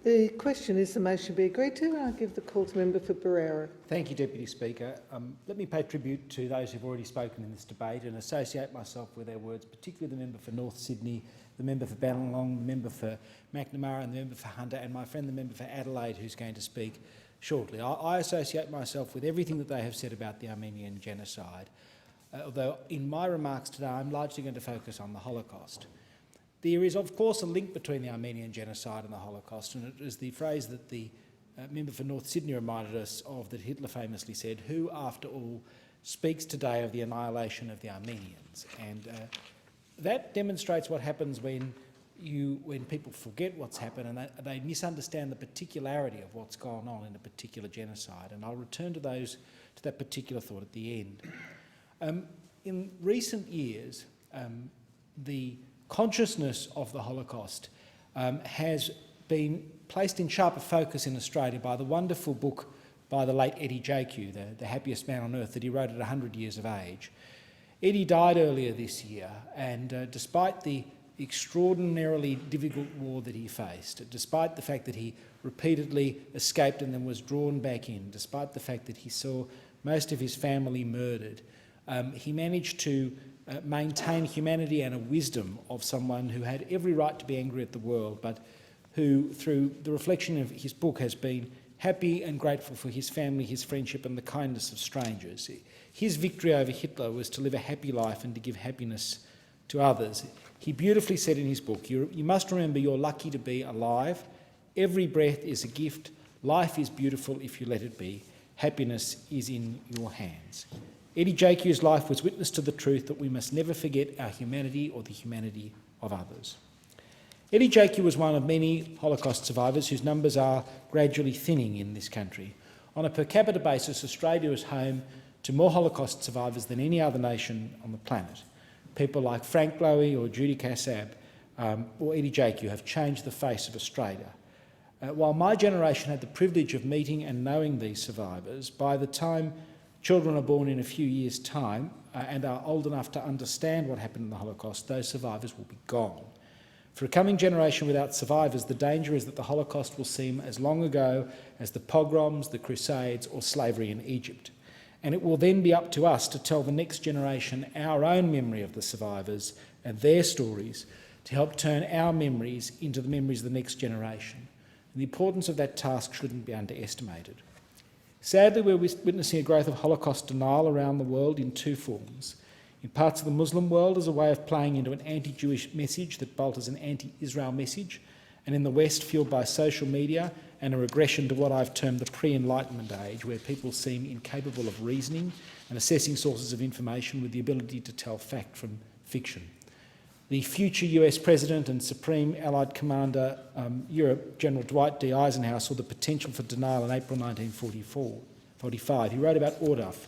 The question is the motion be agreed to, and I give the call to member for Berowra. Thank you, Deputy Speaker. Let me pay tribute to those who've already spoken in this debate and associate myself with their words, particularly the member for North Sydney, the member for Ballongong, the member for McNamara and the member for Hunter, and my friend the member for Adelaide who's going to speak shortly. I associate myself with everything that they have said about the Armenian genocide, although in my remarks today I'm largely going to focus on the Holocaust. There is, of course, a link between the Armenian genocide and the Holocaust, and it is the phrase that the member for North Sydney reminded us of that Hitler famously said, "Who, after all, speaks today of the annihilation of the Armenians?" And that demonstrates what happens when people forget what's happened and they misunderstand the particularity of what's gone on in a particular genocide. And I'll return to that particular thought at the end. In recent years, the consciousness of the Holocaust has been placed in sharper focus in Australia by the wonderful book by the late Eddie Jaku, the happiest man on earth, that he wrote at 100 years of age. Eddie died earlier this year, and despite the extraordinarily difficult war that he faced, despite the fact that he repeatedly escaped and then was drawn back in, despite the fact that he saw most of his family murdered, he managed to maintain humanity and a wisdom of someone who had every right to be angry at the world, but who, through the reflection of his book, has been happy and grateful for his family, his friendship and the kindness of strangers. His victory over Hitler was to live a happy life and to give happiness to others. He beautifully said in his book, you must remember you're lucky to be alive. Every breath is a gift. Life is beautiful if you let it be. Happiness is in your hands. Eddie Jaku's life was witness to the truth that we must never forget our humanity or the humanity of others. Eddie Jaku was one of many Holocaust survivors whose numbers are gradually thinning in this country. On a per capita basis, Australia is home to more Holocaust survivors than any other nation on the planet. People like Frank Lowy or Judy Kassab or Eddie Jaku have changed the face of Australia. While my generation had the privilege of meeting and knowing these survivors, by the time children are born in a few years' time and are old enough to understand what happened in the Holocaust, those survivors will be gone. For a coming generation without survivors, the danger is that the Holocaust will seem as long ago as the pogroms, the Crusades or slavery in Egypt. And it will then be up to us to tell the next generation our own memory of the survivors and their stories to help turn our memories into the memories of the next generation. And the importance of that task shouldn't be underestimated. Sadly, we're witnessing a growth of Holocaust denial around the world in two forms. In parts of the Muslim world as a way of playing into an anti-Jewish message that bolsters an anti-Israel message, and in the West fuelled by social media and a regression to what I've termed the pre-Enlightenment age, where people seem incapable of reasoning and assessing sources of information with the ability to tell fact from fiction. The future US President and Supreme Allied Commander Europe, General Dwight D. Eisenhower, saw the potential for denial in April 1945. He wrote about Orduf,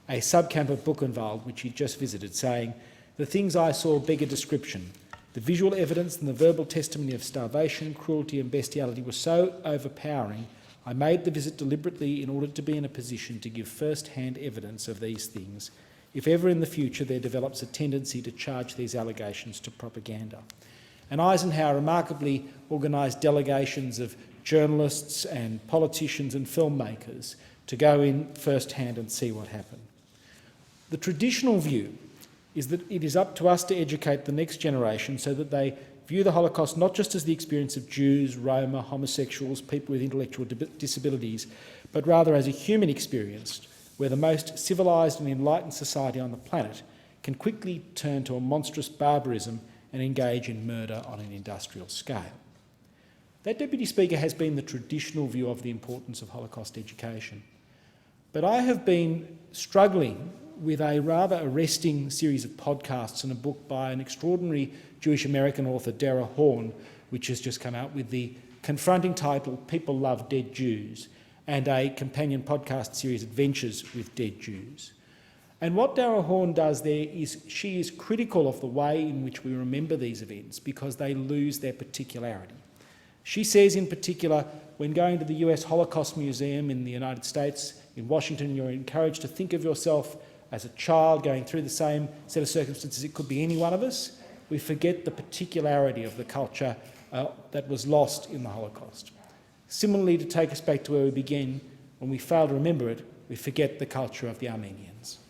a subcamp of Buchenwald, which he'd just visited, saying, "The things I saw beg a description. The visual evidence and the verbal testimony of starvation, cruelty and bestiality were so overpowering, I made the visit deliberately in order to be in a position to give first-hand evidence of these things, if ever in the future there develops a tendency to charge these allegations to propaganda." And Eisenhower remarkably organised delegations of journalists and politicians and filmmakers to go in first-hand and see what happened. The traditional view is that it is up to us to educate the next generation so that they view the Holocaust not just as the experience of Jews, Roma, homosexuals, people with intellectual disabilities, but rather as a human experience where the most civilised and enlightened society on the planet can quickly turn to a monstrous barbarism and engage in murder on an industrial scale. That, Deputy Speaker, has been the traditional view of the importance of Holocaust education. But I have been struggling with a rather arresting series of podcasts and a book by an extraordinary Jewish-American author, Dara Horn, which has just come out with the confronting title, People Love Dead Jews, and a companion podcast series, Adventures with Dead Jews. And what Dara Horn does there is she is critical of the way in which we remember these events because they lose their particularity. She says in particular, when going to the US Holocaust Museum in the United States, in Washington, you're encouraged to think of yourself as a child going through the same set of circumstances. It could be any one of us. We forget the particularity of the culture that was lost in the Holocaust. Similarly, to take us back to where we began, when we fail to remember it, we forget the culture of the Armenians.